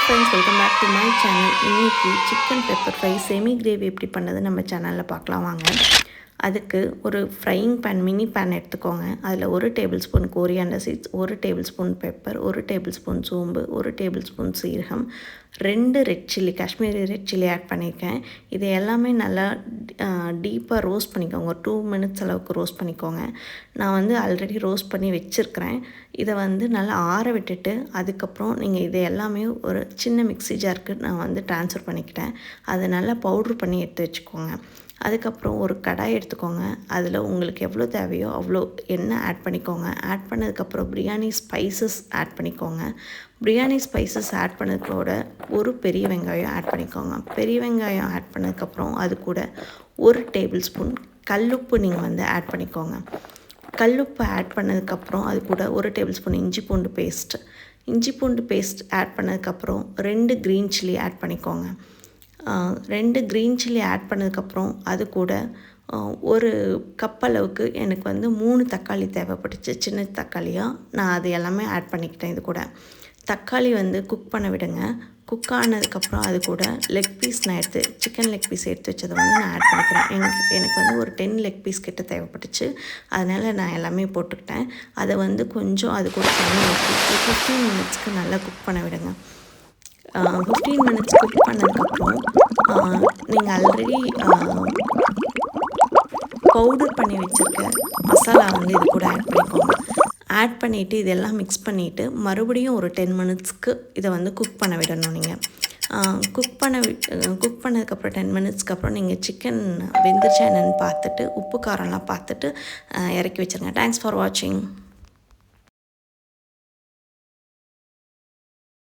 friends, welcome back to my channel. இன்னைக்கு chicken pepper fry semi gravy எப்படி பண்ணது நம்ம சேனலில் பார்க்கலாம் வாங்க. அதுக்கு ஒரு ஃப்ரையிங் பேன் மினி பேன் எடுத்துக்கோங்க. அதில் 1 tablespoon coriander seeds, 1 tablespoon pepper, 1 tablespoon சோம்பு, 1 டேபிள் ஸ்பூன் சீரகம், 2 red chilli Kashmiri red chilli add பண்ணியிருக்கேன். இது எல்லாமே நல்லா டீப்பாக ரோஸ்ட் பண்ணிக்கோங்க. 2 மினிட்ஸ் அளவுக்கு ரோஸ்ட் பண்ணிக்கோங்க. நான் வந்து ஆல்ரெடி ரோஸ்ட் பண்ணி வச்சுருக்கிறேன். இதை வந்து நல்லா ஆற விட்டுட்டு அதுக்கப்புறம் நீங்கள் இதை எல்லாமே ஒரு சின்ன மிக்ஸி ஜாருக்கு நான் வந்து ட்ரான்ஸ்ஃபர் பண்ணிக்கிட்டேன். அதை நல்லா பவுட்ரு பண்ணி எடுத்து வச்சுக்கோங்க. அதுக்கப்புறம் ஒரு கடாய் எடுத்துக்கோங்க. அதில் உங்களுக்கு எவ்வளோ தேவையோ அவ்வளோ எண்ணெய் ஆட் பண்ணிக்கோங்க. ஆட் பண்ணதுக்கப்புறம் பிரியாணி ஸ்பைசஸ் ஆட் பண்ணிக்கோங்க. பிரியாணி ஸ்பைசஸ் ஆட் பண்ணதுக்கூட ஒரு பெரிய வெங்காயம் ஆட் பண்ணிக்கோங்க. பெரிய வெங்காயம் ஆட் பண்ணதுக்கப்புறம் அது கூட 1 டேபிள் ஸ்பூன் கல்லுப்பு நீங்கள் வந்து ஆட் பண்ணிக்கோங்க. கல்லுப்பு ஆட் பண்ணதுக்கப்புறம் அது கூட 1 டேபிள் ஸ்பூன் இஞ்சி பூண்டு பேஸ்ட் ஆட் பண்ணதுக்கப்புறம் 2 க்ரீன் சில்லி ஆட் பண்ணிக்கோங்க. 2 க்ரீன் சில்லி ஆட் பண்ணதுக்கப்புறம் அது கூட ஒரு கப் அளவுக்கு எனக்கு வந்து 3 தக்காளி தேவைப்பட்டுச்சு, சின்ன தக்காளியாக. நான் அது எல்லாமே ஆட் பண்ணிக்கிட்டேன். இது கூட தக்காளி வந்து குக் பண்ண விடுங்க. குக் ஆனதுக்கப்புறம் அது கூட லெக் பீஸ் நான் சிக்கன் லெக் பீஸ் எடுத்து வச்சதை வந்து நான் ஆட் பண்ணிக்கிறேன். எனக்கு வந்து ஒரு 10 லெக் பீஸ் கிட்ட தேவைப்பட்டுச்சு. அதனால் நான் எல்லாமே போட்டுக்கிட்டேன். அதை வந்து கொஞ்சம் அது கூட தண்ணி ஊற்றி 15 மினிட்ஸ்க்கு நல்லா குக் பண்ண விடுங்க. 15 மினிட்ஸ் குக் பண்ணதுக்கப்புறம் நீங்கள் ஆல்ரெடி பவுடர் பண்ணி வச்சுருக்க மசாலா வந்து இது கூட ஆட் பண்ணிக்கோங்க. ஆட் பண்ணிவிட்டு இதெல்லாம் மிக்ஸ் பண்ணிவிட்டு மறுபடியும் ஒரு 10 மினிட்ஸ்க்கு இதை வந்து குக் பண்ண விடணும். நீங்கள் குக் பண்ணதுக்கப்புறம் 10 மினிட்ஸ்க்கு அப்புறம் நீங்கள் சிக்கன் வெந்துருச்சா என்னென்னு பார்த்துட்டு உப்பு காரம்லாம் பார்த்துட்டு இறக்கி வச்சுருங்க. தேங்க்ஸ் ஃபார் வாட்சிங்.